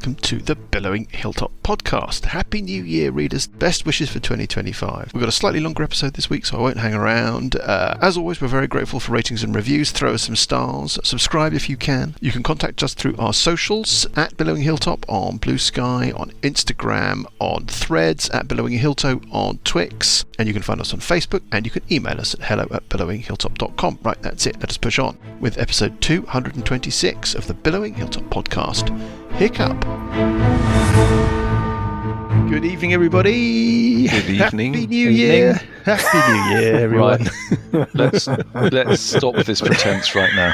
welcome to the Billowing Hilltop podcast. Happy New Year, readers. Best wishes for 2025. We've got a slightly longer episode this week, so I won't hang around. As always, we're very grateful for ratings and reviews. Throw us some stars. Subscribe if you can. You can contact us through our socials at Billowing Hilltop on Blue Sky, on Instagram, on Threads, at Billowing Hilltop on Twix, and you can find us on Facebook, and you can email us at hello@billowinghilltop.com. Right, that's it. Let us push on with episode 226 of the Billowing Hilltop podcast, Hiccup. Good evening, everybody. Good evening. Happy New Year. Happy New Year, everyone. Right. Let's stop this pretense right now.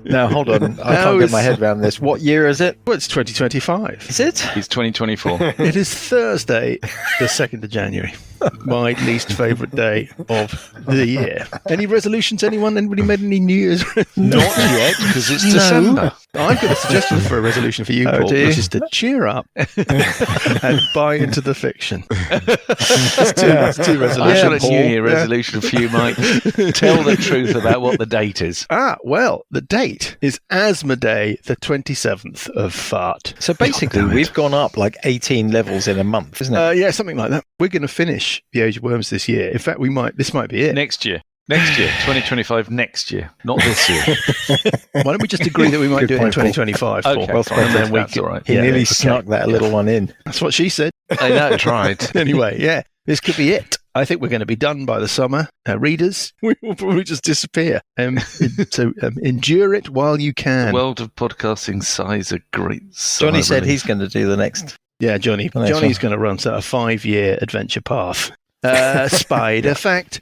Now, hold on. I can't get my head around this. What year is it? Well, it's 2025. Is it? It's 2024. It is Thursday, the 2nd of January. My least favourite day of the year. Any resolutions, anyone? Anybody made any New Year's? Not yet, because it's December. I've got a suggestion for a resolution for you, Paul, which is to cheer up and buy into the fiction. It's two resolutions. I've got a New Year resolution for you, Mike. Tell the truth about what the date is. Well, the date is Asthma Day, the 27th of Fart. So basically, we've gone up like 18 levels in a month, isn't it? Yeah, something like that. We're going to finish The Age of Worms this year. In fact, this might be it. Next year, 2025, next year, not this year. Why don't we just agree that we might do it in 2025? Paul? Okay, well, and then that's all right. He nearly snuck that little one in. That's what she said. I know, tried. Anyway, yeah, this could be it. I think we're going to be done by the summer. Readers, we will probably just disappear. So endure it while you can. The world of podcasting sighs a great sigh. Johnny said he's going to do the next. Yeah, Johnny's going to run a 5-year adventure path. Spider fact.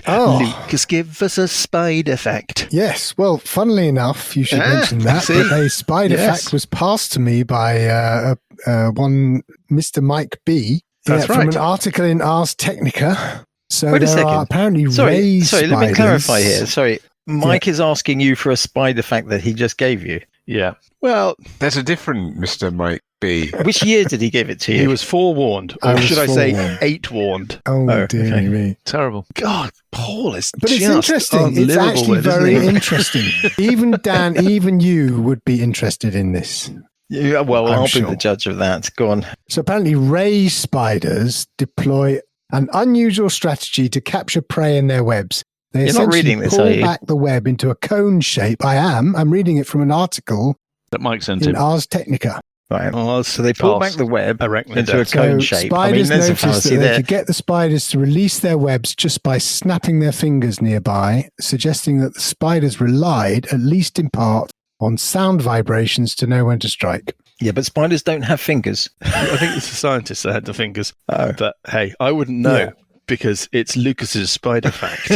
Oh. Lucas, give us a spider fact. Yes, well, funnily enough, you should mention that. See? But a spider fact was passed to me by one Mr. Mike B. That's right. From an article in Ars Technica. So Wait a there second. are apparently Sorry, raised let me spiders. clarify here. Sorry, Mike is asking you for a spider fact that he just gave you. Yeah. Well, There's a different Mr. Mike B. Which year did he give it to you? he was forewarned, I or was should I say forewarned. 8-warned. Oh, dear okay. me. Terrible. God, Paul is But it's just interesting. It's unlivable, actually isn't very it? interesting. Even Dan, even you would be interested in this. Yeah, well, I'm I'll sure. be the judge of that. Go on. So apparently raised spiders deploy an unusual strategy to capture prey in their webs. They You're not essentially reading this, pull are you? back the web into a cone shape. I am. I'm reading it from an article That Mike sent in him. Ars Technica. Right. Oh, So they pull Pass. back the web Arachnid. into a So cone shape. I mean, spiders there's a noticed that fallacy they there. could get the spiders to release their webs just by snapping their fingers nearby, suggesting that the spiders relied, at least in part, on sound vibrations to know when to strike. Yeah, but spiders don't have fingers. I think it's the scientists that had the fingers. Oh. But hey, I wouldn't know Yeah. because it's Lucas's spider fact.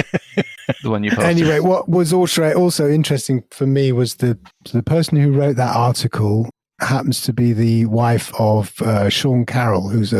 The one you passed. Anyway, what was also interesting for me was the person who wrote that article happens to be the wife of Sean Carroll, who's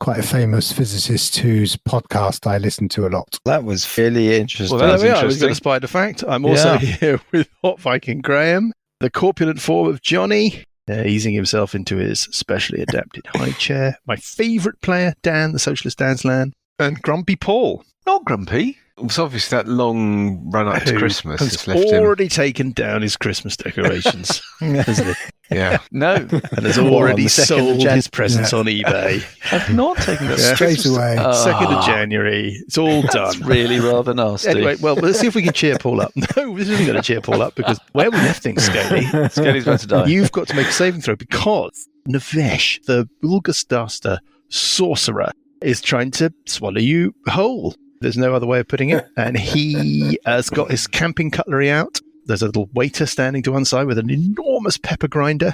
quite a famous physicist whose podcast I listen to a lot. That was fairly interesting. Well, There That's we are. We've interesting. got a spider fact. I'm also Yeah. here with Hot Viking Graham, the corpulent form of Johnny, easing himself into his specially adapted high chair. My favourite player, Dan, the socialist Danslan, and Grumpy Paul, Not grumpy. It's obvious that long run up to who Christmas has has left him. already taken down his Christmas decorations, hasn't he? Yeah. No, And has Well, already on the 2nd of sold Jan- his presents on eBay. I've not taken that. Yeah. Straight away. 2nd of January. It's all That's done. really rather nasty. Anyway, well, let's see if we can cheer Paul up. No, this isn't going to cheer Paul up because where we left things, Scaly, Scaly's about to die. you've got to make a saving throw because Navesh, the Ulgastaster sorcerer, is trying to swallow you whole. There's no other way of putting it. And he has got his camping cutlery out. There's a little waiter standing to one side with an enormous pepper grinder.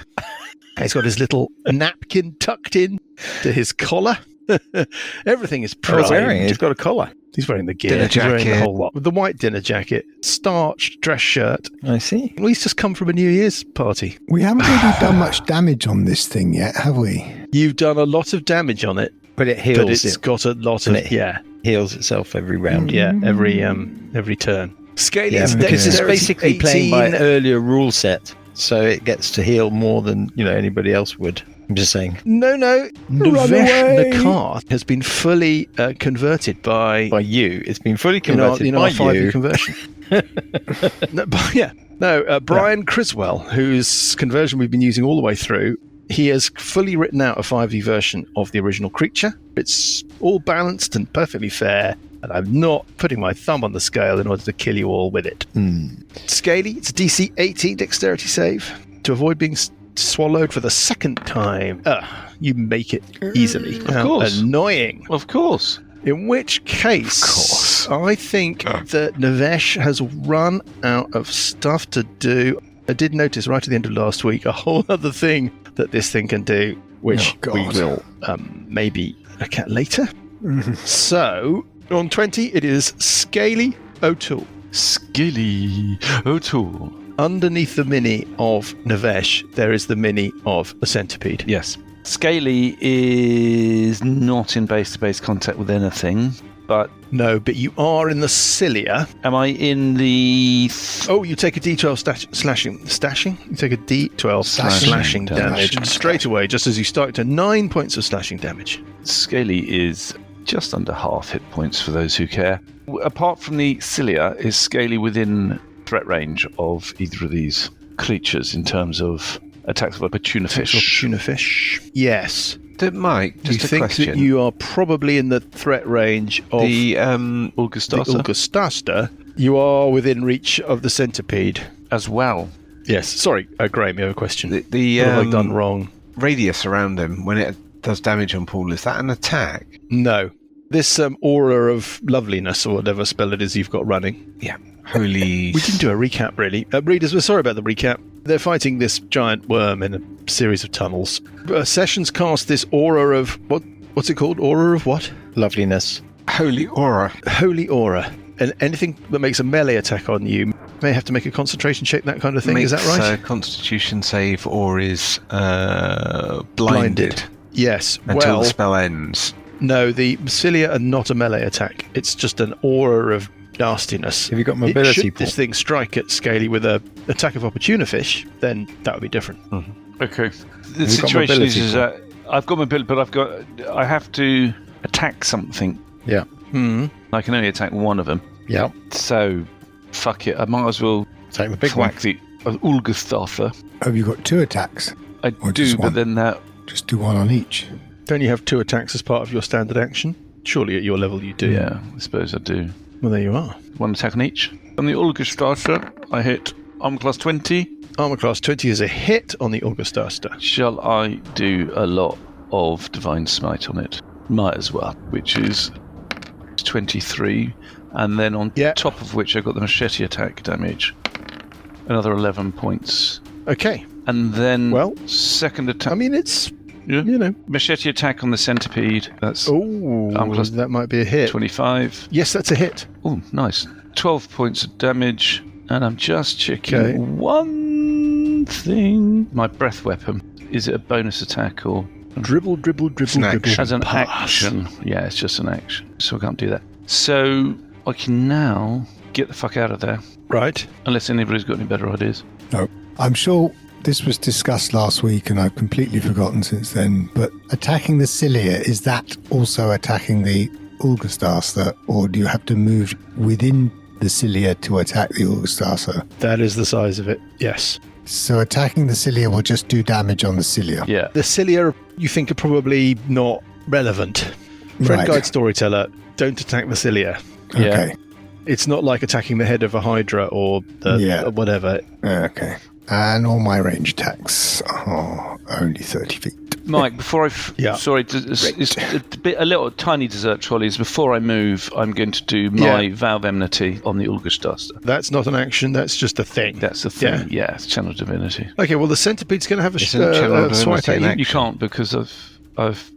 He's got his little napkin tucked in to his collar. Everything is Oh, he's primed. wearing it. He's got a collar. He's wearing the gear. Dinner He's wearing the jacket. whole lot. With the white dinner jacket, starched dress shirt. I see. Well, he's just come from a New Year's party. We haven't really done much damage on this thing yet, have we? You've done a lot of damage on it, But it but heals it's it. got a lot of And it yeah, heals itself every round. every turn. Scaly Yeah, is because it's dexterity basically playing by 18. an earlier rule set, so it gets to heal more than anybody else would. I'm just saying. No. Run Navesh away. Nakar has been fully converted by By you, it's been fully in our converted by 5e you. conversion. No, No, Brian Criswell, whose conversion we've been using all the way through, he has fully written out a 5e version of the original creature. It's all balanced and perfectly fair, and I'm not putting my thumb on the scale in order to kill you all with it. Scaly, it's a DC 18 dexterity save. To avoid being swallowed for the second time. You make it easily. Of course. Annoying. Of course. In which case, I think that Navesh has run out of stuff to do. I did notice right at the end of last week a whole other thing that this thing can do, which we will maybe look at later. So, on 20, it is Scaly O'Toole. Scaly O'Toole. Underneath the mini of Navesh, there is the mini of a centipede. Yes. Scaly is not in base-to-base contact with anything, but... No, but you are in the cilia. Am I in the... Oh, you take a D12 slashing. Stashing? You take a D12 slashing damage straight away, just as you start to 9 points of slashing damage. Scaly is just under half hit points for those who care. Apart from the cilia, is Scaly within threat range of either of these creatures in terms of attacks of a tuna fish? Yes. Mike, just you a think question. That you are probably in the threat range of the Ulgustaster. You are within reach of the centipede as well. Yes. Sorry, Graham, you have a question. The what have I done wrong? Radius around him when it does damage on Paul, is that an attack? No. This aura of loveliness or whatever spell it is you've got running. Yeah. Holy... We didn't do a recap, really. Readers, we're sorry about the recap. They're fighting this giant worm in a series of tunnels. Sessions cast this aura of... What's it called? Aura of what? Loveliness. Holy aura. Holy aura. And anything that makes a melee attack on you may have to make a concentration check, that kind of thing. Is that right? Makes a constitution save or is blinded. Yes. Until the spell ends. No, the cilia are not a melee attack. It's just an aura of nastiness. Have you got mobility? Should this thing strike at Scaly with a attack of opportuna fish, then that would be different. Mm-hmm. Okay. The situation is that I've got mobility, but I have to attack something. Yeah. I can only attack one of them. Yeah. So, fuck it. I might as well take the big whack the Ulgustafer. Have you got 2 attacks? I do, but then that... Just do 1 on each. Don't you have 2 attacks as part of your standard action? Surely at your level you do. Yeah, I suppose I do. Well, there you are. 1 attack on each. On the Ulgustafer, I hit armor class 20. Armor class 20 is a hit on the Ulgustaster. Shall I do a lot of Divine Smite on it? Might as well, which is 23. And then on top of which I got the machete attack damage. Another 11 points. Okay. And then second attack. I mean, it's... Yeah. You know. Machete attack on the centipede. That's that might be a hit. 25. Yes, that's a hit. Oh, nice. 12 points of damage. And I'm just checking one thing. My breath weapon. Is it a bonus attack or... Dribble. As an action. Yeah, it's just an action. So I can't do that. So I can now get the fuck out of there. Right. Unless anybody's got any better ideas. No. I'm sure... This was discussed last week and I've completely forgotten since then, but attacking the cilia, is that also attacking the Ulgustaster, or do you have to move within the cilia to attack the Ulgustaster? That is the size of it, yes. So attacking the cilia will just do damage on the cilia? Yeah. The cilia, you think, are probably not relevant. Friend Guide Storyteller, don't attack the cilia. Yeah. Okay. It's not like attacking the head of a hydra or whatever. Okay. And all my range attacks are only 30 feet. Mike, before sorry, it's a little tiny dessert trolleys. Before I move, I'm going to do my Vow of Enmity on the Ulgustaster. That's not an action, that's just a thing. That's a thing, it's Channel Divinity. Okay, well, the centipede's going to have a swipe at you. You can't because I've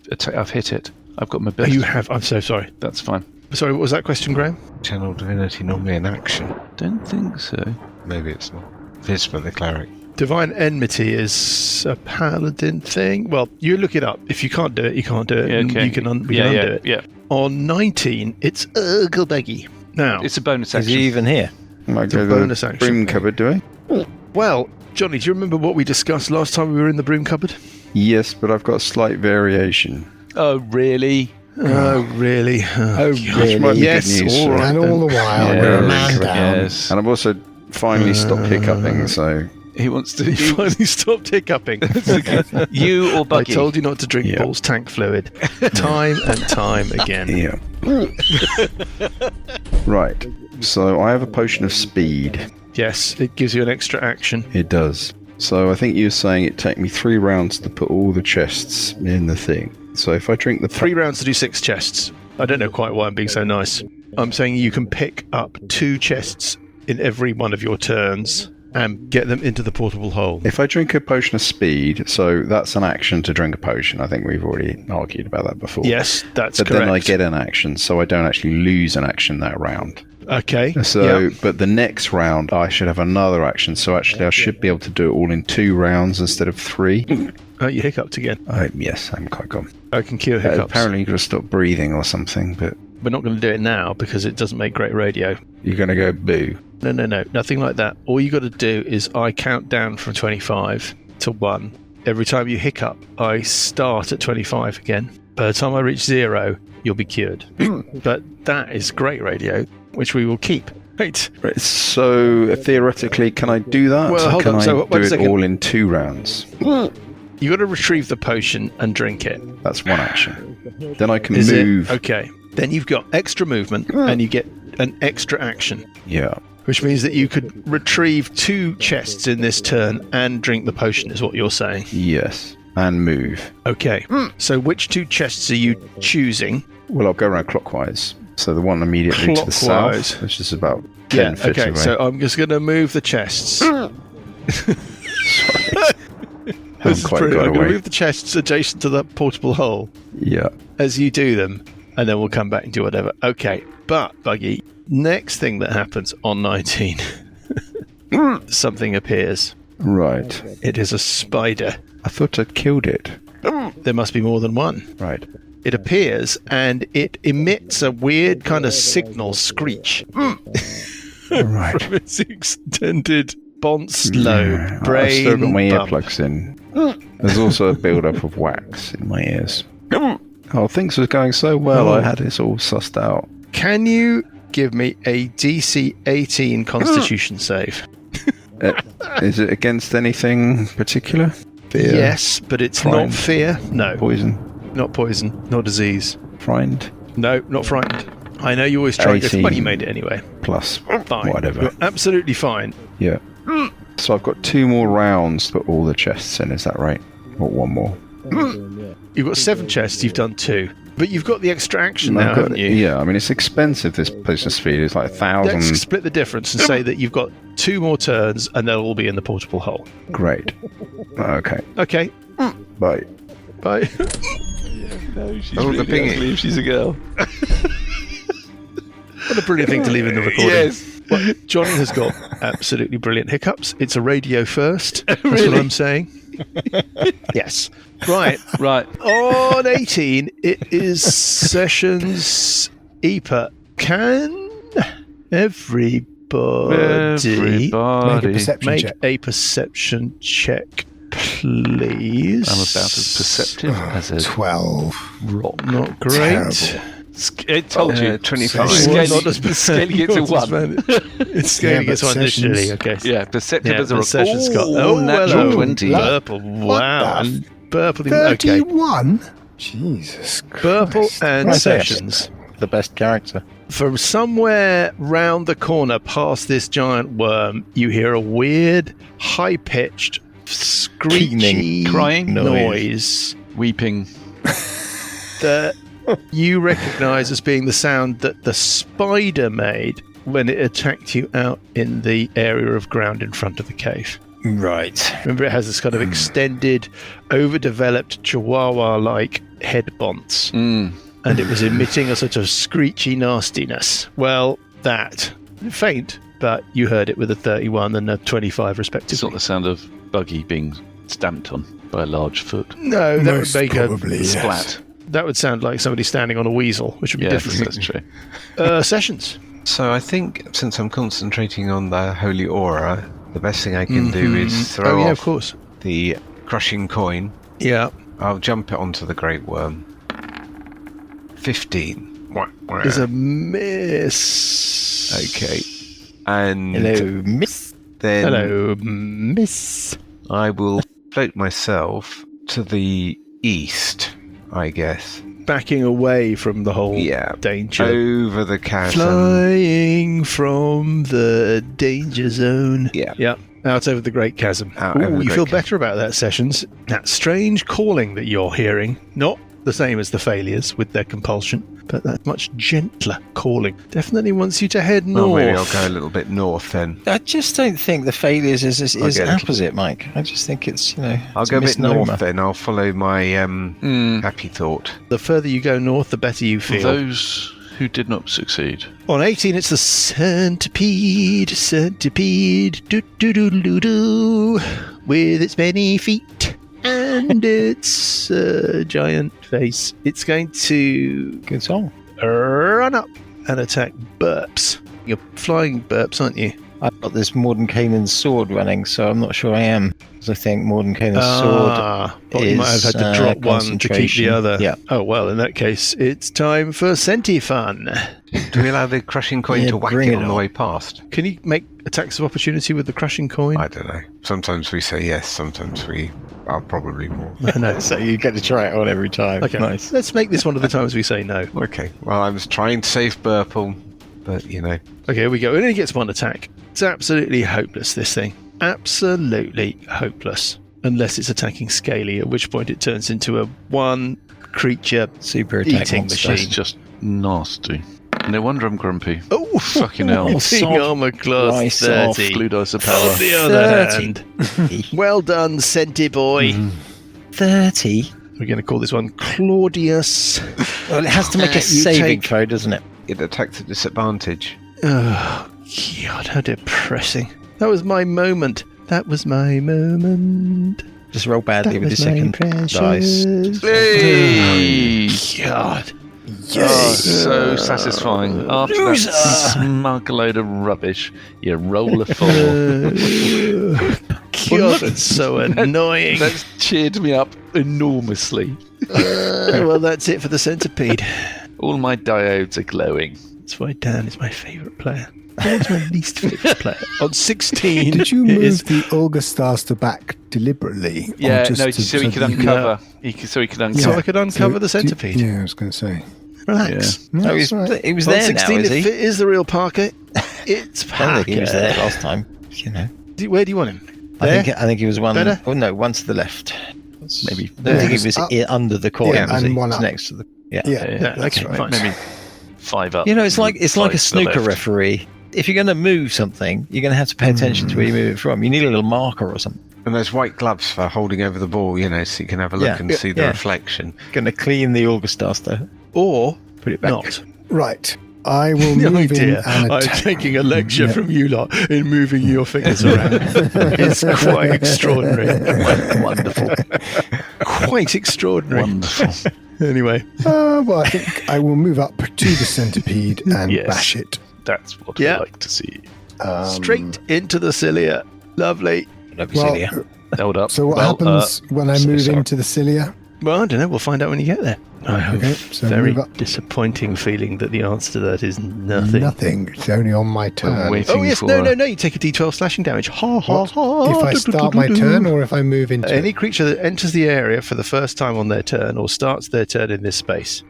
hit it. I've got mobility. You have, I'm so sorry. That's fine. Sorry, what was that question, Graham? Channel Divinity normally an action? Don't think so. Maybe it's not. Vispa the cleric. Divine Enmity is a paladin thing. Well, you look it up. If you can't do it, you can't do it. Yeah, okay. We can undo it. Yeah. On 19, it's Uncle Buggie. Now, it's a bonus action. Is he even here? It's a bonus action. Broom cupboard, do I? Well, Johnny, do you remember what we discussed last time we were in the broom cupboard? Yes, but I've got a slight variation. Oh, really? Oh, really? Oh, really? Might be yes, good news, all right. And all the while, we're a man down. Yes. And I've also finally stopped hiccuping, so He wants to. You finally stopped hiccuping. You or I Buggy? told you not to drink Yeah. Paul's tank fluid. Time and time again. yeah. Right. So I have a potion of speed. Yes, it gives you an extra action. It does. So I think you were saying it'd take me 3 rounds to put all the chests in the thing. So if I drink the 3 rounds to do 6 chests. I don't know quite why I'm being so nice. I'm saying you can pick up 2 chests in every one of your turns and get them into the portable hole. If I drink a potion of speed, so that's an action to drink a potion. I think we've already argued about that before. Yes, that's But correct. then I get an action, so I don't actually lose an action that round. Okay. So, yeah. but the next round I should have another action. So actually, I should be able to do it all in 2 rounds instead of 3. Oh, you hiccuped again. Yes, I'm quite gone. I can cure hiccups. Apparently, you've got to stop breathing or something. But We're not going to do it now because it doesn't make great radio. you're going to go boo. No, nothing like that. All you got to do is I count down from 25 to 1. Every time you hiccup, I start at 25 again. By the time I reach 0, you'll be cured. But that is great radio, which we will keep. Right. Right, so theoretically, can I do that? Well, hold can on, I so wait a do it second. all in 2 rounds? You got to retrieve the potion and drink it. That's one action. Then I can Is move. it? Okay. Then you've got extra movement and you get an extra action, Yeah. which means that you could retrieve 2 chests in this turn and drink the potion, is what you're saying. Yes. And move. Okay. So which 2 chests are you choosing? Well, I'll go around clockwise. So the one immediately to the Clockwise. south, which is about 10 feet okay. away. So I'm just going to move the chests. Haven't This is quite brilliant. got I'm going away. to move the chests adjacent to the portable hole Yeah. as you do them, and then we'll come back and do whatever. Okay. But, Buggy, next thing that happens on 19, something appears. Right. It is a spider. I thought I'd killed it. There must be more than one. Right. It appears and it emits a weird kind of signal screech Right. from its extended bonce lobe, I've brain still got my bump. earplugs in. There's also a build-up of wax in my ears. Oh, things were going so well. I had this all sussed out. Can you give me a DC 18 Constitution save? Is it against anything particular? Fear? Yes, but it's Frightened? not fear. No, Poison? not poison, not disease. Frightened? No, not frightened. I know you always try and go, 18. well, you made it anyway. Plus Fine. whatever. You're absolutely fine. Yeah. So I've got 2 more rounds to put all the chests in, is that right? Or 1 more? You've got 7 chests, you've done 2. But you've got the extra action now, I've got- haven't you? Yeah, I mean, it's expensive, this potion of speed. It's like 1,000. Let's split the difference and say that you've got 2 more turns and they'll all be in the portable hole. Great. Okay. Okay, Bye. bye. No, she's Oh, the really pinging. ugly if she's a girl. What a brilliant thing to leave in the recording. Yes. Well, Johnny has got absolutely brilliant hiccups. It's a radio first. That's what I'm saying. Yes. Right. Right. On 18, it is Sessions EPA. Can everybody Make a perception make check. a perception check, please? I'm about as perceptive as a 12. rock. Not great. Terrible. It told you. 25. Scaling, Not as scaling it to not as 1. bad. It's scaling Yeah, it to 1 but initially. Sessions- Okay. Yeah, perceptive Yeah, as a rock. Sessions got natural hello. 20. Purple. Wow. the Purple. Okay. 31? Jesus Christ. Purple and Right there. Sessions. The best character. From somewhere round the corner past this giant worm, you hear a weird, high-pitched, screechy Crying noise Weeping. that you recognize as being the sound that the spider made when it attacked you out in the area of ground in front of the cave. Right. Remember, it has this kind of extended, overdeveloped chihuahua-like head bonce, and it was emitting a sort of screechy nastiness. Well, that. Faint, but you heard it with a 31 and a 25 It's not respectively. the sound of Buggy being stamped on by a large foot. No, that Most would make probably, a yes. Splat. That would sound like somebody standing on a weasel, which would be Yes, different. that's true. Sessions. So I think since I'm concentrating on the holy aura, the best thing I can do is throw Oh, yeah, off of course. the crushing coin. Yeah. I'll jump it onto the great worm. 15. Is a miss. Okay. And Hello, miss. then Hello, miss. I will float myself to the east, I guess. Backing away from the whole Yeah. danger. Over the chasm. Flying from the danger zone. Yeah. Yep. Out over the Great Chasm. Out over the You Great feel Chasm. better about that, Sessions. That strange calling that you're hearing, not the same as the failures with their compulsion, but that much gentler calling. Definitely wants you to head north. Oh, maybe I'll go a little bit north then. I just don't think the failures is I'll get a little opposite, Mike. I just think it's, I'll it's go a bit misnomer. north then. I'll follow my happy thought. The further you go north, the better you For feel. those who did not succeed, On 18, it's the centipede, do-do-do-do-do, with its many feet and its giant face. It's going to Good song. run up and attack burps. You're flying burps, aren't you? I've got this Mordenkainen's sword running, so I'm not sure I am. Because I think Mordenkainen's sword but you might have had to is, drop one to keep the concentration. other. Yeah. Oh, well, in that case, it's time for Centifun. Do we allow the crushing coin Yeah, to whack bring it it on the on. way past? Can you make attacks of opportunity with the crushing coin? I don't know. Sometimes we say yes, sometimes we are probably more. No. So you get to try it on every time. Okay, Nice. let's make this one of the times we say no. Okay, well, I was trying to save Burple, but you know. Okay, here we go. It only gets one attack. It's absolutely hopeless, this thing. Absolutely hopeless. Unless it's attacking Scaly, at which point it turns into a one creature Super attack eating monster. that's machine. just nasty. No wonder I'm grumpy. Oh, Fucking hell. Hitting armor class Rice 30. Blue dice of power. On the other 30. hand, well done, Senti boy. 30? We're going to call this one Claudius. Well, it has to make a You saving take- throw, doesn't it? It attacks at disadvantage. Oh, God, how depressing. That was my moment. That was my moment. Just roll badly That with was your my second dice. precious. Hey! God. Oh, so satisfying. After that smug load of rubbish, you roll a 4. God, that's so annoying. That's cheered me up enormously. Well, that's it for the centipede. All my diodes are glowing. That's why Dan is my favourite player. Dan's my least favourite player. On 16, Did you it move is- the Olga Staster back deliberately? Or Yeah, just no, to- so he could that you uncover. So he could uncover. So I could uncover so the centipede. Yeah, I was going to say. Relax. Oh, That's right. he was On there 16, now, is if he? it is the real Parker, it's I don't think he was there Parker. last time. You know, Where do you want him? I There? think he was one. Better? Oh no, one to the left. Maybe. I don't think he was Up. under the coin. Yeah, was and he? one It's up. next to the. Yeah. Yeah, that's okay, right. fine. Maybe 5 up. You know, it's like a 5 to the snooker left. referee. If you're going to move something, you're going to have to pay attention to where you move it from. You need a little marker or something. And those white gloves for holding over the ball, you know, so you can have a look Yeah. and see the Yeah. reflection. Going to clean the Augustaster. Or Put it back. not. Right. I will The move in idea and I'm attack. taking a lecture Yeah. from you lot in moving your fingers around. It's quite extraordinary. Wonderful. Quite extraordinary. Wonderful. Anyway, Well, I think I will move up to the centipede and Yes. bash it. That's what Yeah. I like to see. straight into the cilia. Lovely. Don't be Well, silly. Held up. so what Well, happens when I so move sorry. into the cilia? Well, I don't know. We'll find out when you get there. I have Okay, a so very move up. disappointing feeling that the answer to that is nothing. Nothing. It's only on my turn. waiting. Oh, yes. for No, a- no, no. You take a d12 slashing damage. Ha, ha, What? ha. If I start my turn or if I move into Any it? creature that enters the area for the first time on their turn or starts their turn in this space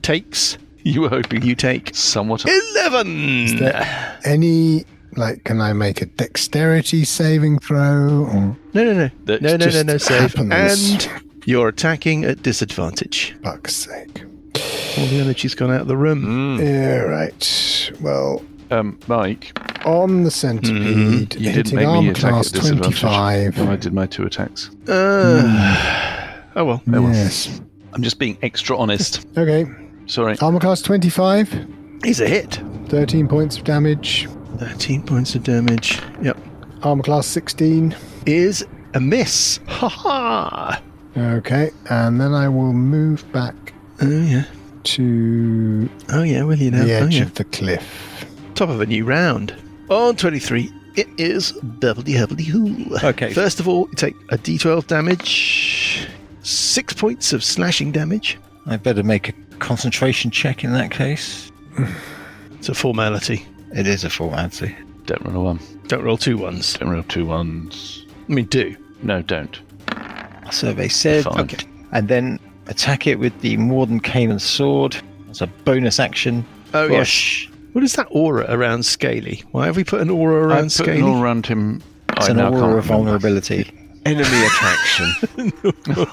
takes. You were hoping You take somewhat. 11. Is there any, like, can I make a dexterity saving throw? Or No. That No, just save. happens. And you're attacking at disadvantage. fuck's sake. All the energy's gone out of the room. Yeah, right. Well, Mike, on the centipede, you didn't hitting make me armor attack class at disadvantage 25. when I did my 2 attacks. Oh, well. Yes. I'm just being extra honest. Okay. Sorry. Armor class 25, He's a hit. 13 points of damage. 13 points of damage. Yep. Armor class 16. Is a miss. Ha ha. Okay, and then I will move back Oh, yeah. to Oh, yeah, will you now? the Oh, edge yeah. of the cliff. Top of a new round. On 23, it is Beverly-Hoo. Okay. First of all, you take a d12 damage, 6 points of slashing damage. I better make a concentration check in that case. It's a formality. It is a formality. Don't roll a 1. Don't roll 2 ones. Don't roll 2 1s. I mean, do. No, don't. Survey said. Fine. Okay. And then attack it with the Morden Cane sword. As a bonus action. Oh, Push. yes. What is that aura around Scaly? Why have we put an aura around Put Scaly? an aura around him. It's I an now aura can't of remember. vulnerability. Enemy attraction.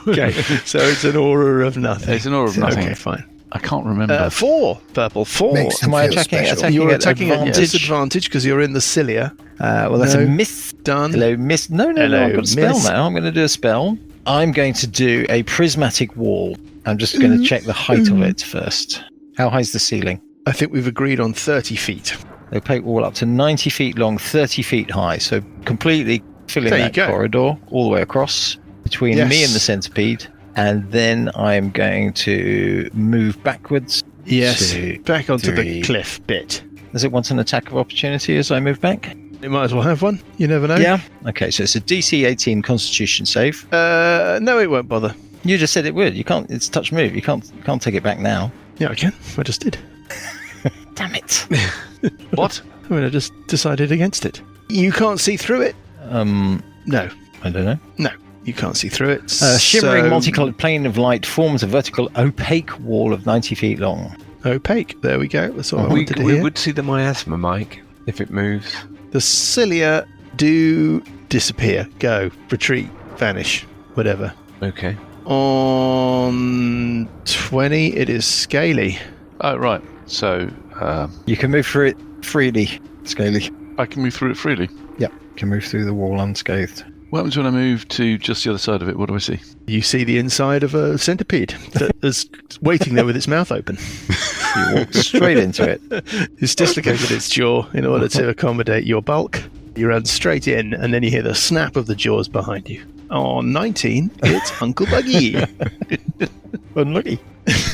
Okay, so it's an aura of nothing. It's an aura of nothing. Okay, fine. I can't remember. 4. Purple, 4. Makes Am I feel attacking special. You're at attacking at advantage? disadvantage because you're in the cilia. Well, that's No. a miss. Done. Hello, miss. No, Hello, I've got a spell miss. now. I'm going to do a spell. I'm going to do a prismatic wall. I'm just going to check the height of it first. How high is the ceiling? I think we've agreed on 30 feet. Opaque wall up to 90 feet long, 30 feet high. So completely filling There you that go. corridor all the way across between Yes. me and the centipede. And then I'm going to move backwards. Yes, 2, back onto 3. the cliff bit. Does it want an attack of opportunity as I move back? It might as well have one. You never know. Yeah. Okay, so it's a DC 18 Constitution save. No, it won't bother. You just said it would. You can't. It's touch move. You can't take it back now. Yeah, I can. I just did. Damn it. What? I mean, I just decided against it. You can't see through it? No. I don't know. No, you can't see through it. A shimmering So- multicolored plane of light forms a vertical opaque wall of 90 feet long. Opaque. There we go. That's what I we wanted to we hear. would see the miasma, Mike, if it moves. The cilia do disappear, go, retreat, vanish, whatever. Okay. On 20, it is Scaly. Oh, right. So You can move through it freely, Scaly. I can move through it freely. Yep, you can move through the wall unscathed. What happens when I move to just the other side of it? What do I see? You see the inside of a centipede that is waiting there with its mouth open. You walk straight into it. It's dislocated its jaw in order to accommodate your bulk. You run straight in, and then you hear the snap of the jaws behind you. On 19, it's Uncle Buggie. Unlucky.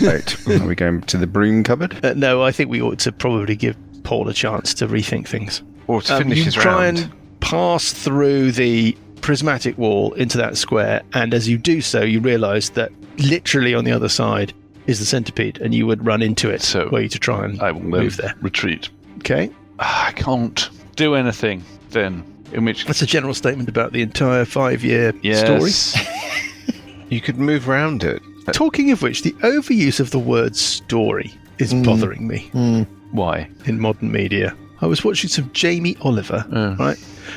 Right. Are we going to the broom cupboard? No, I think we ought to probably give Paul a chance to rethink things. Or to finish you his try round. and pass through the prismatic wall into that square, and as you do so, you realise that literally on the other side is the centipede, and you would run into it So were you to try and I will move there. retreat. Okay, I can't do anything then. In which that's a general statement about the entire 5-year yes. story. You could move around it. Talking of which, the overuse of the word story is bothering me Why? in modern media. I was watching some Jamie Oliver, Oh. right?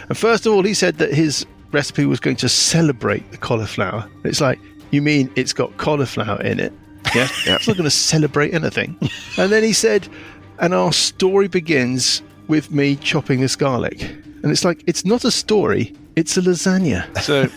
And first of all, he said that his recipe was going to celebrate the cauliflower. It's like, you mean it's got cauliflower in it? Yeah. It's not going to celebrate anything. And then he said, and our story begins with me chopping this garlic. And it's like, it's not a story, it's a lasagna. So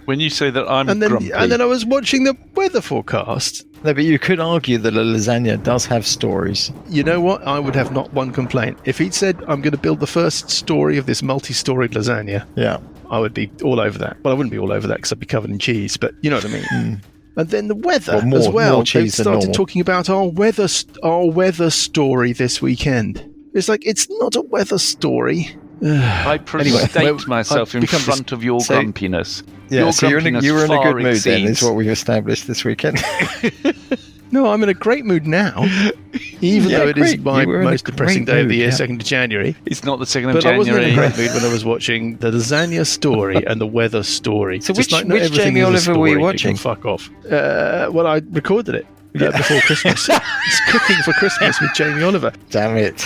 when you say that I'm And then, grumpy, and then I was watching the weather forecast. No, but you could argue that a lasagna does have stories. You know what? I would have not one complaint. If he'd said, I'm going to build the first story of this multi-storied lasagna, Yeah. I would be all over that. Well, I wouldn't be all over that because I'd be covered in cheese, but you know what I mean. And then the weather Well, more- as well. more They cheese than started normal. talking about our weather story this weekend. It's like, it's not a weather story. I Anyway, state myself I've in become front of your so- grumpiness. Yeah, Your so you were in grumpiness a far good mood then, exceeds- is what we've established this weekend. No, I'm in a great mood now, even Yeah, though it is great. my You were in a most depressing great day of the mood, year, yeah. 2nd of January. It's not the 2nd of But I wasn't in a January. great mood when I was watching the lasagna story and the weather story. So Just which- not which everything Jamie is a Oliver were you story. It watching? can fuck off. Well, I recorded it before Christmas. It's Cooking for Christmas with Jamie Oliver, Damn it.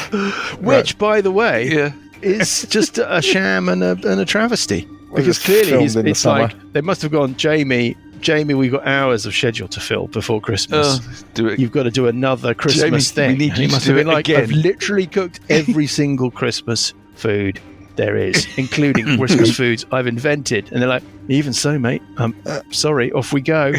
which, by the way, Yeah. is just a sham and a travesty. Because was clearly filmed in the it's summer. like they must have gone, Jamie, we've got hours of schedule to fill before Christmas. Do it. You've got to do another Christmas Jamie, we thing. need And you he to must do have been it like, again. I've literally cooked every single Christmas food there is, including Christmas foods I've invented. And they're like, even so, mate, sorry, off we go.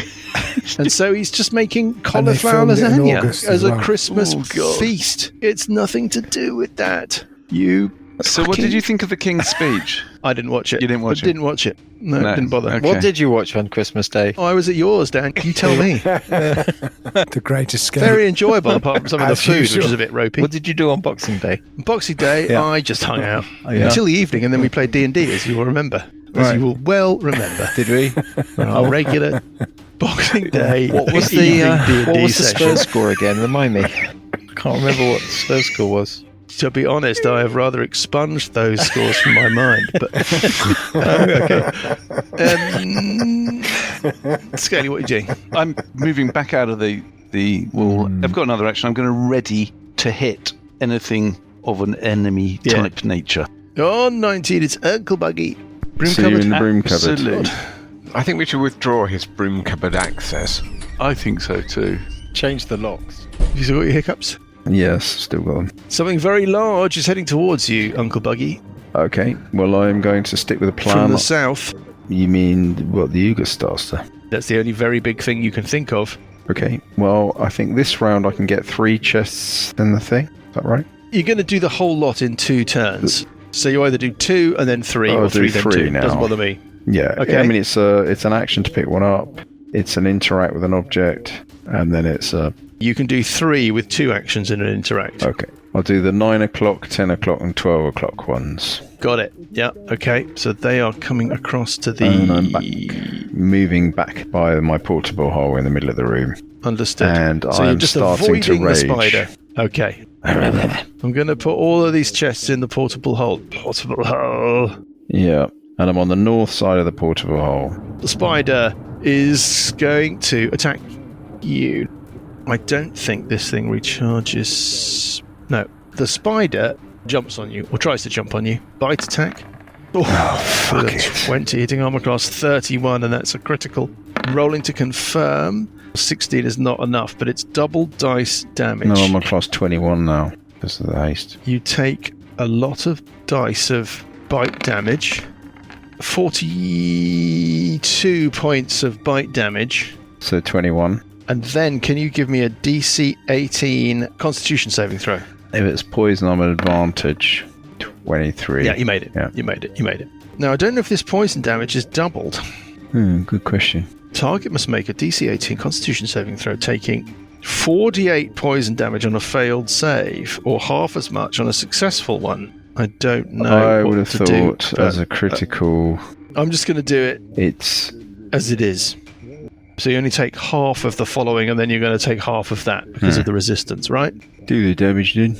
And so he's just making And they cauliflower filmed it in lasagna August as as a well. Christmas Oh, God. feast. It's nothing to do with that. You. So what did you think of the King's speech? I didn't watch it. You didn't watch I it? didn't watch it. No, No. didn't bother. Okay. What did you watch on Christmas Day? Oh, I was at yours, Dan. You tell me. The Great Escape. Very enjoyable, apart from some of the As food, which usual. is a bit ropey. What did you do on Boxing Day? Boxing Day, Yeah. I just hung out yeah. until the evening, and then we played D&D, as you will remember. As Right. you will well remember. Did we? Our regular Boxing Day What was evening the D&D what was the session. Spurs score again? Remind me. I can't remember what the Spurs score was. To be honest, I have rather expunged those scores from my mind. But okay. Scaly, what are you doing? I'm moving back out of the wall. I've got another action. I'm going to ready to hit anything of an enemy type nature. On 19, it's Uncle Buggie. Broom So you're cupboard. in the broom cupboard. Absolutely. I think we should withdraw his broom cupboard access. I think so too. Change the locks. Have you still got your hiccups? Yes, still got them. Something very large is heading towards you, Uncle Buggie, Okay, well, I'm going to stick with the from plan. the south. You mean, what, the Yugoslaster? That's the only very big thing you can think of. Okay, well, I think this round I can get 3 chests in the thing. Is that right? You're going to do the whole lot in 2 turns. So you either do 2 and then 3, I'll or 3 do then 3 2. now. Doesn't bother me. Yeah. Okay. I mean, it's an action to pick one up. It's an interact with an object, and then it's a... You can do 3 with 2 actions in an interact. Okay. I'll do the 9 o'clock, 10 o'clock, and 12 o'clock ones. Got it. Yeah. Okay. So they are coming across to the... And I'm back, moving back by my portable hole in the middle of the room. Understood. And so I'm you're just starting to avoiding the rage. spider. Okay. I'm going to put all of these chests in the portable hole. Portable hole. Yeah. And I'm on the north side of the portable hole. The spider is going to attack you. I don't think this thing recharges. No. The spider jumps on you, or tries to jump on you. Bite attack. Fuck With a 20, hitting armor class 31, and that's a critical. Rolling to confirm. 16 is not enough, but it's double dice damage. No, I'm on class 21 now because of the haste. You take a lot of dice of bite damage. 42 points of bite damage. So 21. And then can you give me a DC 18 Constitution saving throw? If it's poison, I'm at advantage. 23. Yeah, you made it. Yeah. You made it. You made it. Now, I don't know if this poison damage is doubled. Good question. Target must make a DC 18 Constitution saving throw, taking 48 poison damage on a failed save, or half as much on a successful one. I don't know. I what would have to thought do, as a critical, I'm just going to do it it's... as it is. So you only take half of the following, and then you're going to take half of that because of the resistance, right? Do the damage, then.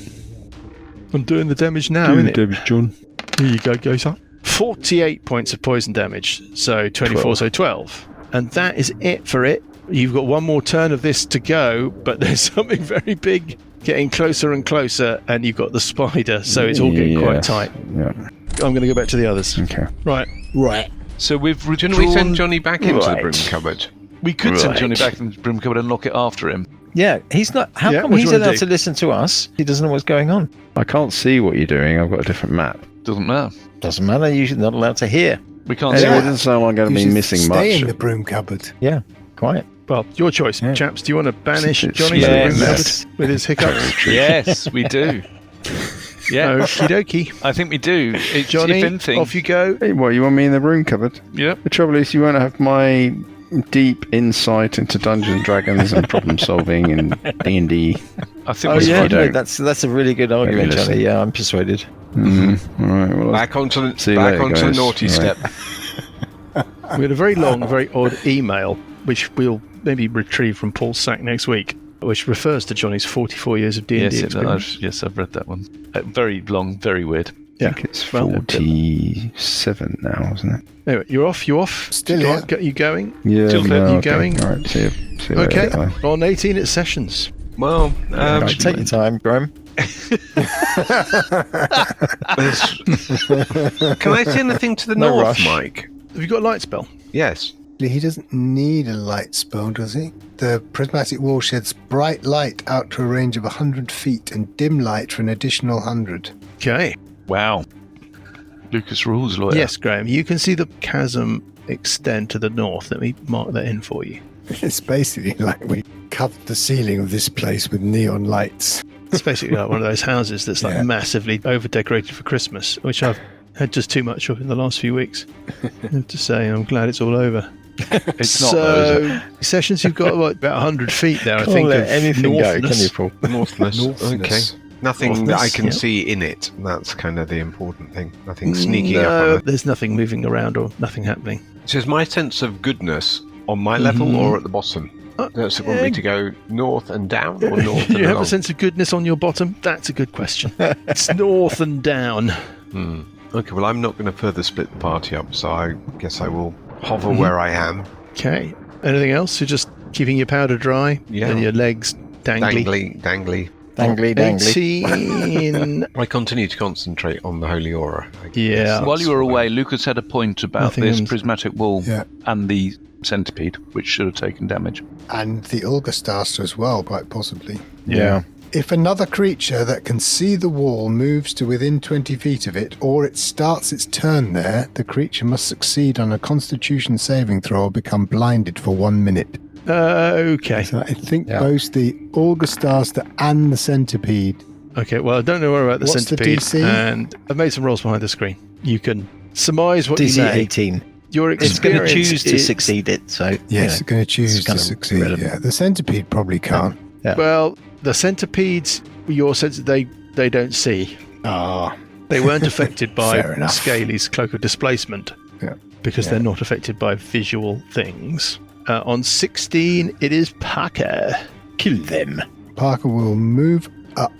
I'm doing the damage now, Do the innit? damage, John. Here you go, son. 48 points of poison damage, so 24, 12. so 12. And that is it for it. You've got one more turn of this to go, but there's something very big getting closer and closer, and you've got the spider, so it's all getting quite tight. Yeah. I'm going to go back to the others. Okay. Right. So we've Shouldn't withdrawn... we send Johnny back into the Right. broom cupboard? We could send Right. Johnny back in the broom cupboard and lock it after him. Yeah, he's not. How Yeah, come what do you he's wanna allowed do? to listen to us? He doesn't know what's going on. I can't see what you're doing. I've got a different map. Doesn't matter. Doesn't matter. You're not allowed to hear. We can't Anyway, see it doesn't sound like I'm going to You be should missing stay much. in the broom cupboard. Yeah, quiet. Well, your choice, Yeah. chaps. Do you want to banish It's Johnny to the yes. room Yes. cupboard with his hiccups? Yes, we do. Yeah, Okie dokie. I think we do. It's, Johnny, if anything, off you go. Hey, what, you want me in the broom cupboard? Yep. The trouble is you won't have my deep insight into Dungeons and Dragons and problem solving and D&D. I think Oh we yeah, you don't. that's a really good argument, listen. Johnny. Yeah, I'm persuaded. All right, well, Back onto See you the, later, the guys. naughty Right. step. We had a very long, very odd email, which we'll maybe retrieve from Paul's sack next week, which refers to Johnny's 44 years of D&D Yes, experience. I've read that one. Very long, very weird. Yeah. I think it's Well, 47 now, isn't it? Anyway, you're off. You off? Still Go here. on, you going? Yeah, Still no, you okay. going? All right, see you Okay. later. Bye. On 18, it's sessions. Well, Right, take your time, Graham. can I say anything to the No north, rush. Mike? Have you got a light spell? Yes. He doesn't need a light spell, does he? The prismatic wall sheds bright light out to a range of 100 feet and dim light for an additional 100. Okay. Wow. Lucas Rules lawyer. Yes, Graham. You can see the chasm extend to the north. Let me mark that in for you. It's basically like we covered the ceiling of this place with neon lights. It's basically like one of those houses that's like Yeah. massively over-decorated for Christmas, which I've had just too much of in the last few weeks. I have to say, I'm glad it's all over. It's not though, is it? Sessions, you've got what, about 100 feet there, I Can't think, let of anything go, can northness. you, Paul? Northness. Okay. Nothing that I Northness, can yeah. see in it. That's kind of the important thing. Nothing sneaking up No, on it. there's nothing moving around or nothing happening. So is my sense of goodness on my level or at the bottom? Does it want me to go north and down or north and You have along? a sense of goodness on your bottom? That's a good question. It's north and down. Okay, well, I'm not going to further split the party up, so I guess I will hover where I am. Okay. Anything else? You're just keeping your powder dry and your legs dangly. Dangly. Dangly. 18. I continue to concentrate on the holy aura. I guess. Yeah. While you were away, Lucas had a point about Nothing this else. prismatic wall Yeah. and the centipede, which should have taken damage. And the Ulgastaster as well, quite possibly. Yeah. If another creature that can see the wall moves to within 20 feet of it, or it starts its turn there, the creature must succeed on a Constitution saving throw or become blinded for 1 minute. Okay. So I think Yeah. both the Ulgastaster and the centipede. Okay, well, I don't know more about the What's the centipede. DC? And I've made some rolls behind the screen. You can surmise what DC you may. 18. Your It's going to experience choose to is- succeed it, so... Yes, you know, it's going to choose it's to kind of succeed. irrelevant. Yeah, the centipede probably can't. Yeah. Well, the centipedes, your sense that they don't see. Ah, They weren't affected by Fair enough. Scaly's cloak of displacement. Yeah. Because they're not affected by visual things. On 16, it is Parker. Kill them. Parker will move up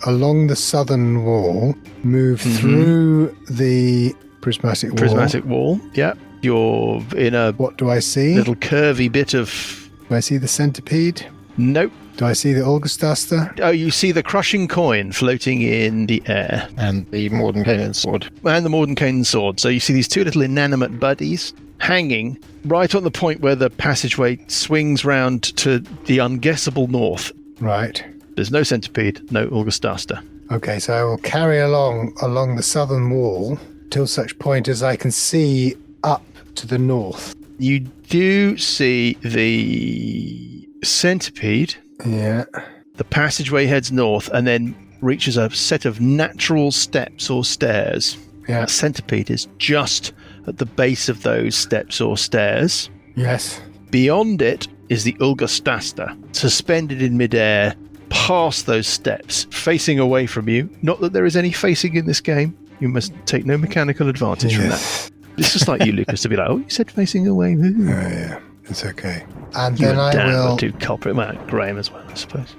along the southern wall, move through the prismatic wall. Prismatic wall. Yeah. You're in a What do I see? little curvy bit of... Do I see the centipede? Nope. Do I see the Ulgastaster? Oh, you see the crushing coin floating in the air. And the Mordenkainen sword. And the Mordenkainen sword. So you see these two little inanimate buddies hanging right on the point where the passageway swings round to the unguessable north. Right. There's no centipede, no Ulgastaster. Okay, so I will carry along the southern wall till such point as I can see up to the north. You do see the centipede. Yeah. The passageway heads north and then reaches a set of natural steps or stairs. Yeah. The centipede is just at the base of those steps or stairs. Yes. Beyond it is the Ulgastaster, suspended in midair, past those steps, facing away from you. Not that there is any facing in this game. You must take no mechanical advantage from that. Yes. It's just like you, Lucas, to be like, oh, you said facing away. Oh, Ooh. yeah. It's okay. And You then and I Dan will. were two culprit. Well, Graham as well, I suppose.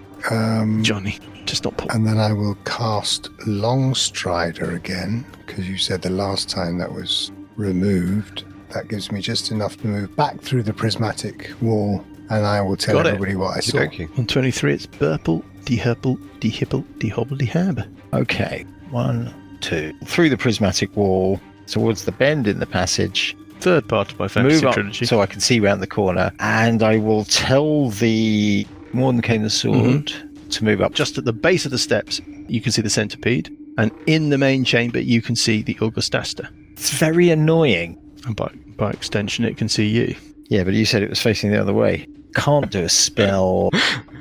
Johnny, just not Paul. And then I will cast Longstrider again, because you said the last time that was removed. That gives me just enough to move back through the prismatic wall, and I will tell Got it. everybody what I saw. Okey-dokey. On 23, it's Burple, Dehurple, Dehipple, Dehobble, Dehab. Okay. 1, 2. Through the prismatic wall, towards the bend in the passage. Third part of my fantasy Move up trilogy. so I can see round the corner. And I will tell the Mordenkainen sword to move up. Just at the base of the steps, you can see the centipede, and in the main chamber, you can see the Ulgastaster. It's very annoying. And by extension, it can see you. Yeah, but you said it was facing the other way. Can't do a spell,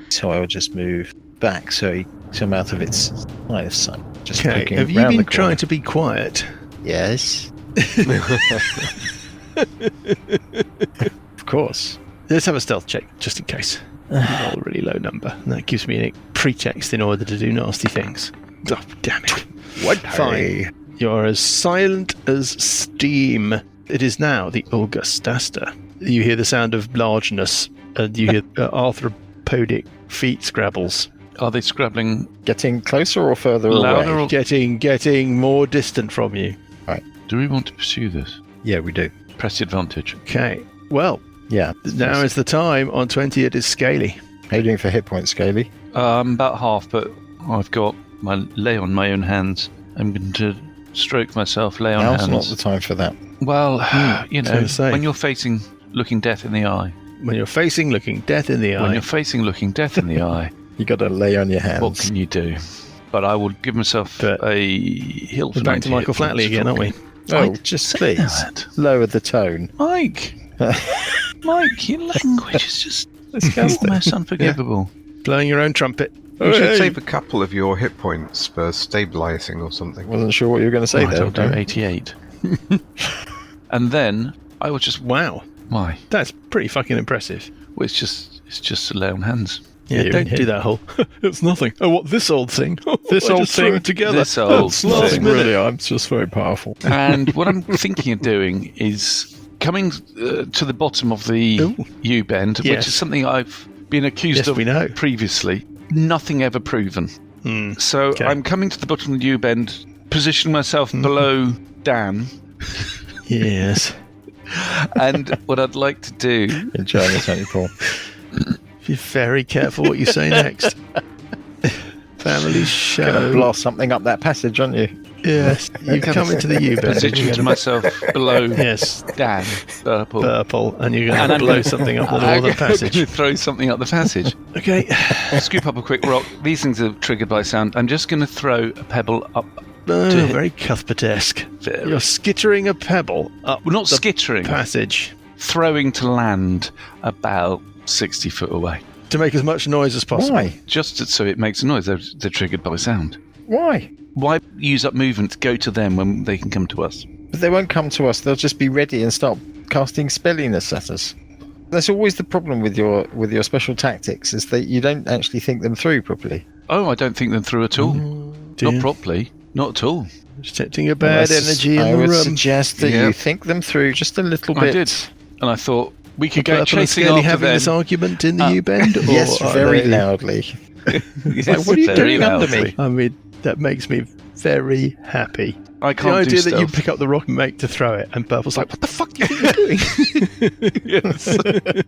so I will just move back so I'm out of its line of sight. Just Okay, poking have you round been the corner. trying to be quiet? Yes. Of course. Let's have a stealth check, just in case. You roll a really low number, and that gives me a pretext in order to do nasty things. Oh, damn it. What? Fine. You're as silent as steam. It is now the Ulgastaster. You hear the sound of largeness, and you hear arthropodic feet scrabbles. Are they scrabbling Getting closer or further louder away? or... Getting more distant from you. Do we want to pursue this? Yeah, we do. Press the advantage. Okay. Well, Yeah. now is the time. On 20, it is Scaly. How are you doing for hit points, Scaly? About half, but I've got my lay on my own hands. I'm going to stroke myself, lay on Now's hands. not the time for that. Well, you know, gonna say. when you're facing looking death in the eye. When you're facing looking death in the When eye. you're facing looking death in the eye, You got to lay on your hands. what can you do? But I will give myself But a heal for We're back to 90 Michael hit points Flatley again, for aren't we? me. Oh, I just say please that. lower the tone. Mike, your language is just almost unforgivable. Blowing your own trumpet. You should save a couple of your hit points for stabilizing or something. Wasn't sure what you were going to say Right, there. I'll do 88. And then I will just... Wow. Why? That's pretty fucking impressive. Well, it's just to lay on hands. Yeah, you're don't in do that whole. It's nothing. Oh, what this old thing? This I old just threw thing. it together. This old It's last thing. minute. Really, I'm just very powerful. And what I'm thinking of doing is coming to the bottom of the U-bend, Yes. which is something I've been accused Yes, of we know. previously. Nothing ever proven. So Okay. I'm coming to the bottom of the U-bend, positioning myself below Dan, Yes. and what I'd like to do... Enjoying it, Tony Paul. Be very careful what you say next. Family Gonna show. blast something up that passage, aren't you? Yes. You come into the U-bend. Positioned myself below Yes. Dan, purple. Purple, and you're going And to I'm blow gonna- something up the I'm northern going passage. to throw something up the passage. Okay. Scoop up a quick rock. These things are triggered by sound. I'm just going to throw a pebble up. Oh, To- very Cuthbert-esque. Very- You're skittering a pebble up Well, not the skittering. passage Throwing to land about 60 foot away. to make as much noise as possible. Why? Just so it makes a noise. They're triggered by sound. Why? Why use up movement to go to them when they can come to us? But they won't come to us. They'll just be ready and start casting spelliness at us. That's always the problem with your special tactics, is that you don't actually think them through properly. Oh, I don't think them through at all. dear. Not properly. Not at all. Detecting a bad energy I in the would room. suggest that Yeah. you think them through just a little I bit. did. And I thought we could Purple go and chasing Scaly after having them. this argument in the U-bend? Or Yes, are very they- loudly. Yes, Like, what are you very doing under loudly. me? I mean, that makes me very happy. I The can't do idea that you stealth. pick up the rock and make to throw it, and Purple's like, what the fuck do you think you're doing? Yes.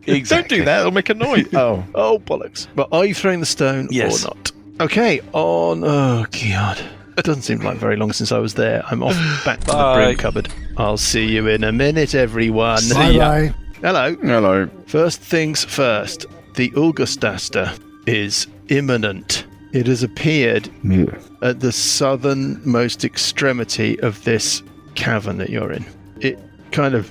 Exactly. Don't do that. It'll make a noise. Oh. Oh, bollocks. But are you throwing the stone Yes. or not? Okay, on... Oh, God. It doesn't seem like very long since I was there. I'm off back to the Bye. broom cupboard. I'll see you in a minute, everyone. See ya. Bye-bye. Hello. Hello. First things first. The Ulgustaster is imminent. It has appeared Yeah. at the southernmost extremity of this cavern that you're in. It kind of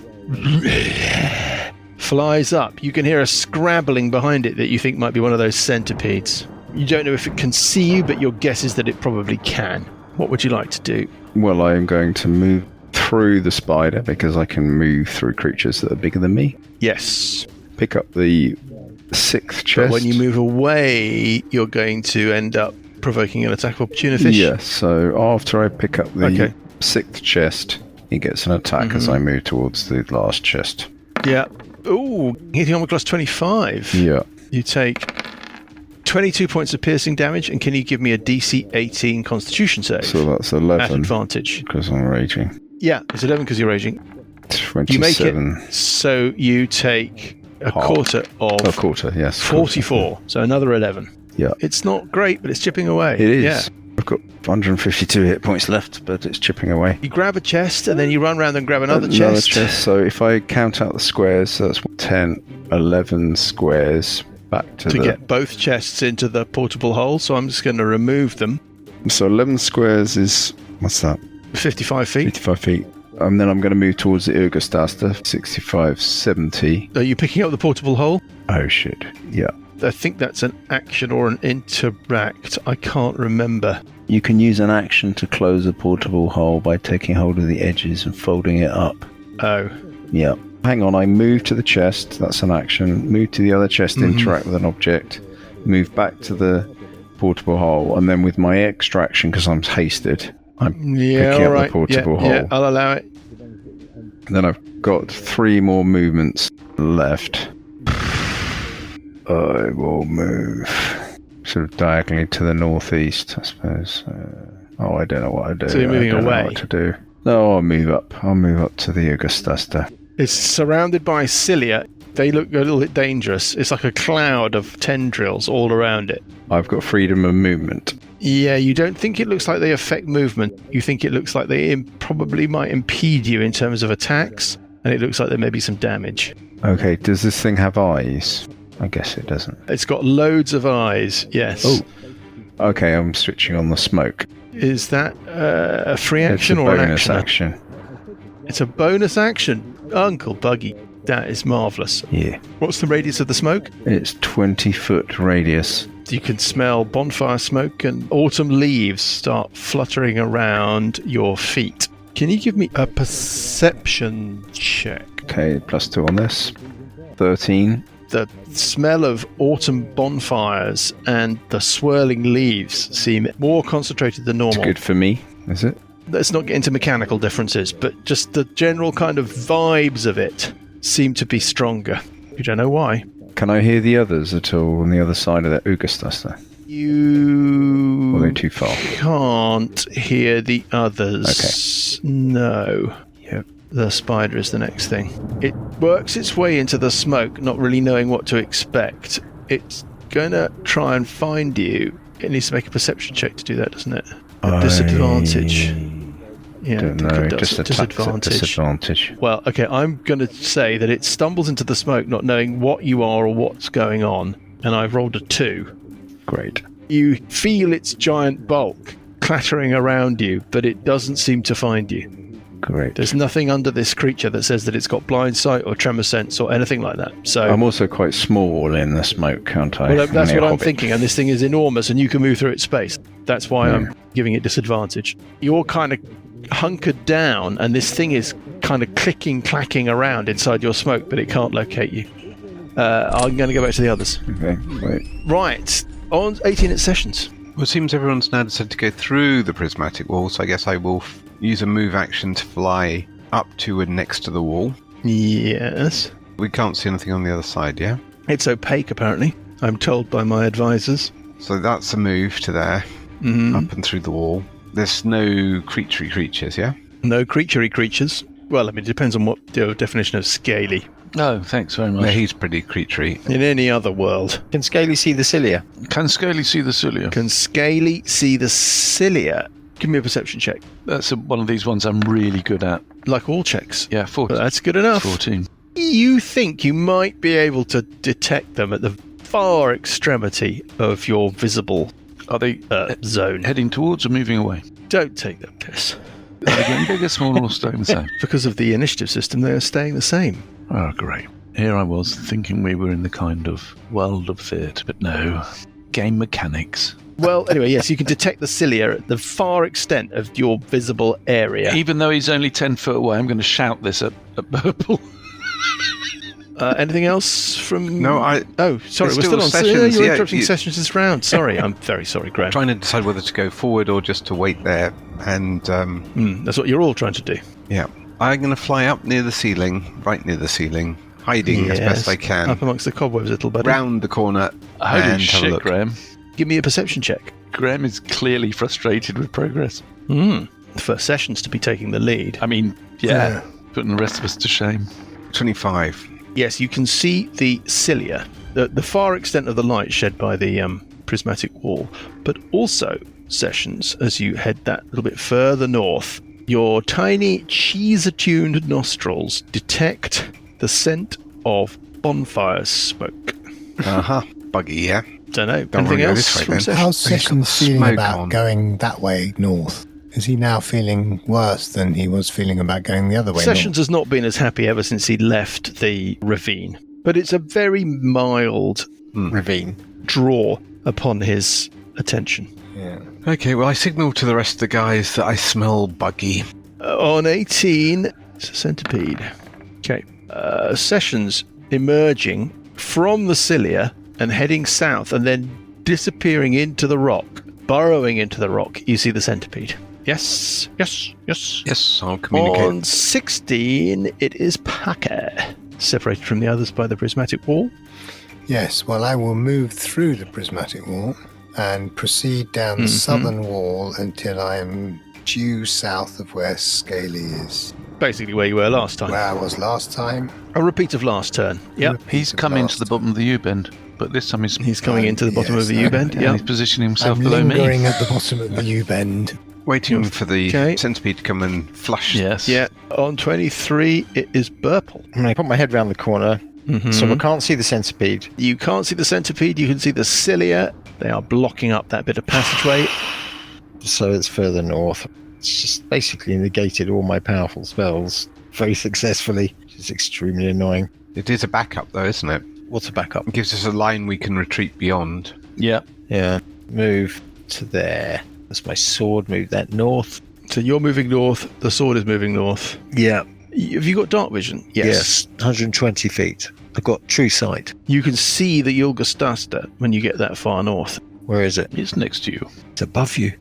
flies up. You can hear a scrabbling behind it that you think might be one of those centipedes. You don't know if it can see you, but your guess is that it probably can. What would you like to do? Well, I am going to move through the spider because I can move through creatures that are bigger than me. Yes. Pick up the sixth But chest. when you move away, you're going to end up provoking an attack of opportunity. Yes, so after I pick up the Okay. sixth chest, he gets an attack as I move towards the last chest. Yeah. Ooh, hitting on with plus 25. Yeah. You take 22 points of piercing damage, and can you give me a DC 18 Constitution save? So that's At 11 advantage. because I'm raging. Yeah, it's 11 because you're raging. 27. You make it, so you take a Half. quarter of A quarter, yes. 44, so another 11. Yeah. It's not great, but it's chipping away. It is. Yeah. I've got 152 hit points left, but it's chipping away. You grab a chest, and then you run around and grab another chest. So if I count out the squares, so that's 10, 11 squares back to To the... get both chests into the portable hole, so I'm just going to remove them. So 11 squares is... What's that? 55 feet. 55 feet. And then I'm going to move towards the Urgastaster, 65, 70. Are you picking up the portable hole? Oh, shit. Yeah. I think that's an action or an interact. I can't remember. You can use an action to close a portable hole by taking hold of the edges and folding it up. Oh. Yeah. Hang on, I move to the chest. That's an action. Move to the other chest, interact with an object. Move back to the portable hole. And then with my extraction, because I'm hasted, I'm Yeah, picking all up right. the portable yeah, hole. Yeah, I'll allow it. And then I've got 3 more movements left. I will move sort of diagonally to the northeast, I suppose. I don't know what I do. So you're moving I don't know away? what to do. No, I'll move up. I'll move up to the Augustaster. It's surrounded by cilia. They look a little bit dangerous. It's like a cloud of tendrils all around it. I've got freedom of movement. Yeah, you don't think it looks like they affect movement. You think it looks like they probably might impede you in terms of attacks, and it looks like there may be some damage. Okay, does this thing have eyes? I guess it doesn't. It's got loads of eyes, yes. Oh. Okay, I'm switching on the smoke. Is that a free It's a action or an bonus action? action. It's a bonus action. Uncle Buggie. That is marvellous. Yeah. What's the radius of the smoke? It's 20-foot radius. You can smell bonfire smoke and autumn leaves start fluttering around your feet. Can you give me a perception check? Okay, +2 on this. 13. The smell of autumn bonfires and the swirling leaves seem more concentrated than It's normal. good for me, is it? let's not get into mechanical differences, but just the general kind of vibes of it seem to be stronger. You don't know why. Can I hear the others at all on the other side of that Augustus there? You Or are they too far? can't hear the others. Okay. No. Yep. The spider is the next thing. It works its way into the smoke, not really knowing what to expect. It's going to try and find you. It needs to make a perception check to do that, doesn't it? A disadvantage. Yeah, Don't I think know. it does. Just a disadvantage. Well, okay, I'm going to say that it stumbles into the smoke not knowing what you are or what's going on, and I've rolled a 2. Great. You feel its giant bulk clattering around you, but it doesn't seem to find you. Great. There's nothing under this creature that says that it's got blind sight or tremor sense or anything like that. So I'm also quite small in the smoke, can't I? well, that's Only what a I'm hobbit. thinking, and this thing is enormous, and you can move through its space. That's why I'm giving it disadvantage. You're kind of hunkered down, and this thing is kind of clacking around inside your smoke, but it can't locate you. I'm going to go back to the others. Okay, wait. Right, on 18 at Sessions. Well, it seems everyone's now decided to go through the prismatic wall, so I guess I will use a move action to fly up to and next to the wall. Yes. We can't see anything on the other side, yeah? It's opaque, apparently. I'm told by my advisors. So that's a move to there, up and through the wall. There's no creatures, yeah? No creatures. Well, I mean, it depends on what your definition of scaly. No, thanks very No, much. he's pretty creaturey. In any other world, Can Scaly see the cilia? Can Scaly see the cilia? can Scaly see the cilia? Give me a perception check. That's one of these ones I'm really good at. Like all checks. Yeah, 14. But that's good enough. 14. You think you might be able to detect them at the far extremity of your visible Are they zone. heading towards or moving away? Don't take that piss. Are they getting bigger, smaller, or staying the same? Because of the initiative system, they are staying the same. Oh, great. Here I was thinking we were in the kind of world of theatre, but no. Game mechanics. Well, anyway, yes, you can detect the cilia at the far extent of your visible area. Even though he's only 10 foot away, I'm going to shout this at Purple. Anything else from... No, Oh, sorry, It's we're still still on... Sessions, You're yeah, interrupting you- Sessions this round. Sorry, I'm very sorry, Graham. Trying to decide whether to go forward or just to wait there. And, That's what you're all trying to do. yeah. I'm going to fly up near the ceiling, right near the ceiling, hiding as best I can. Up amongst the cobwebs, little buddy. Round the corner Holy and have a shit, look. Graham. Give me a perception check. Graham is clearly frustrated with progress. For Sessions to be taking the lead. I mean, yeah, putting the rest of us to shame. 25. Yes, you can see the cilia, the far extent of the light shed by the prismatic wall, but also, Sessions, as you head that little bit further north, your tiny cheese-attuned nostrils detect the scent of bonfire smoke. Uh-huh. Buggy, yeah? Don't know. Don't Anything worry, go else this way from then. Sessions? How's He's got Sessions the feeling smoke about on. going that way north? Is he now feeling worse than he was feeling about going the other way Sessions has not been as happy ever since he left the ravine, but it's a very mild Ravine. draw upon his attention. north? Okay, well, I signal to the rest of the guys that I smell Buggy. On 18, it's a centipede. Okay. Sessions emerging from the cilia and heading south and then disappearing into the rock, burrowing into the rock. You see the centipede. Yes. Yes, I'll communicate. On 16, it is Packer, separated from the others by the prismatic wall. Yes, well, I will move through the prismatic wall and proceed down the southern wall until I'm due south of where Scaly is. Basically where you were last time. Where I was last time. A repeat of last turn. Yep. He's come into the bottom of the U-bend, but this time He's coming into the bottom Yes, of the U-bend. and Yeah. he's positioning himself I'm below me. lingering at the bottom of the U-bend. Waiting for the Okay. centipede to come and flush. Yes. Yeah. On 23, it is Burple. I'm going to put my head round the corner, so I can't see the centipede. You can't see the centipede. You can see the cilia. They are blocking up that bit of passageway. So it's further north. It's just basically negated all my powerful spells very successfully, which is extremely annoying. It is a backup, though, isn't it? What's a backup? It gives us a line we can retreat beyond. Yeah. Yeah. Move to there. That's my sword. Move that north. So you're moving north. The sword is moving north. Yeah. Have you got dark vision? Yes. 120 feet. I've got true sight. You can see the Yulgastasta when you get that far north. Where is it? It's next to you. It's above you.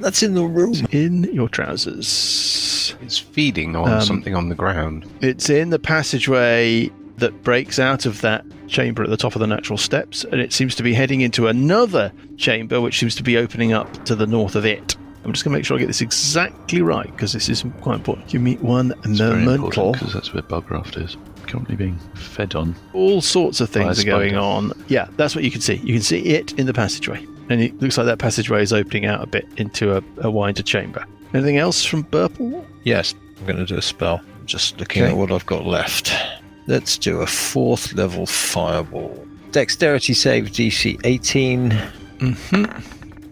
That's in the room. In your trousers. It's feeding on something on the ground. It's in the passageway that breaks out of that chamber at the top of the natural steps, and it seems to be heading into another chamber which seems to be opening up to the north of it. I'm just going to make sure I get this exactly right, because this is quite important. Give me one moment. Because that's where Bugraft is currently being fed on. All sorts of things are going spider. on. Yeah, that's what you can see. You can see it in the passageway. And it looks like that passageway is opening out a bit into a wider chamber. Anything else from Burple? Yes, I'm going to do a spell. I'm just looking at what I've got left. Let's do a 4th level fireball. Dexterity save DC 18.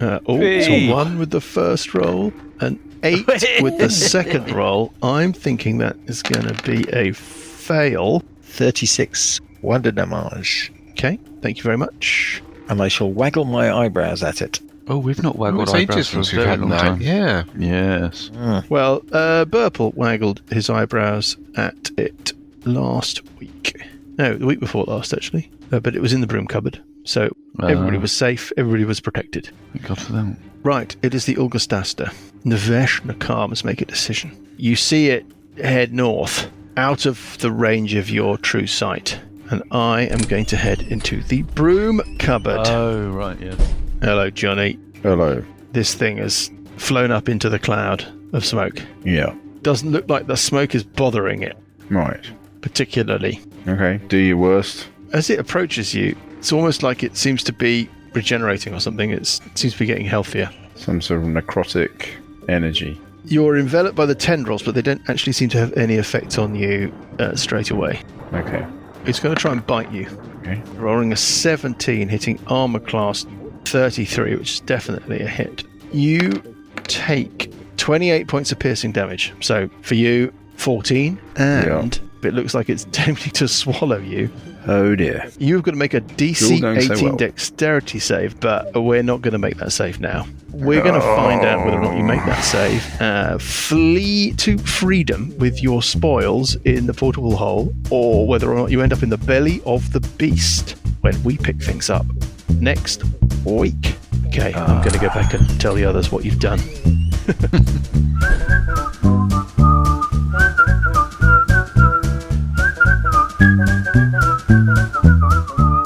It's a 1 with the first roll, an 8 with the second roll. I'm thinking that is going to be a fail. 36 wonder damage. Okay, thank you very much. And I shall waggle my eyebrows at it. Oh, we've not waggled It's eyebrows ages for a since we've very had long that. time. Yeah. Yes. Well, Burple waggled his eyebrows at it last week. No, the week before last, actually. But it was in the broom cupboard. So everybody was safe, everybody was protected. Thank God for that. Right, it is the Ulgastaster. Navesh Nakar must make a decision. You see it head north, out of the range of your true sight. And I am going to head into the broom cupboard. Oh, right, yeah. Hello, Johnny. Hello. This thing has flown up into the cloud of smoke. Yeah. Doesn't look like the smoke is bothering it Right. particularly. Okay. Do your worst. As it approaches you, it's almost like it seems to be regenerating or something. It seems to be getting healthier. Some sort of necrotic energy. You're enveloped by the tendrils, but they don't actually seem to have any effect on you straight away. Okay. It's going to try and bite you. Okay. Rolling a 17, hitting armor class 33, which is definitely a hit. You take 28 points of piercing damage. So for you, 14, and it looks like it's attempting to swallow you. Oh dear. You've got to make a It's all DC going so 18 well. dexterity save, but we're not going to make that save now. We're going to find out whether or not you make that save. Flee to freedom with your spoils in the portable hole, or whether or not you end up in the belly of the beast when we pick things up next week. Okay, I'm going to go back and tell the others what you've done.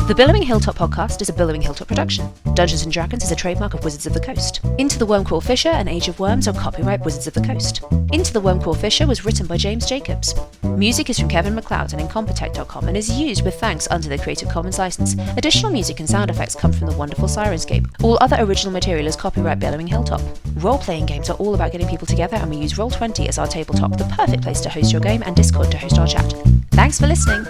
The Billowing Hilltop podcast is a Billowing Hilltop production. Dungeons & Dragons is a trademark of Wizards of the Coast. Into the Wormcrawl Fisher and Age of Worms are copyright Wizards of the Coast. Into the Wormcrawl Fisher was written by James Jacobs. Music is from Kevin MacLeod and Incompetech.com and is used with thanks under the Creative Commons license. Additional music and sound effects come from the wonderful Sirenscape. All other original material is copyright Billowing Hilltop. Role-playing games are all about getting people together, and we use Roll20 as our tabletop, the perfect place to host your game, and Discord to host our chat. Thanks for listening!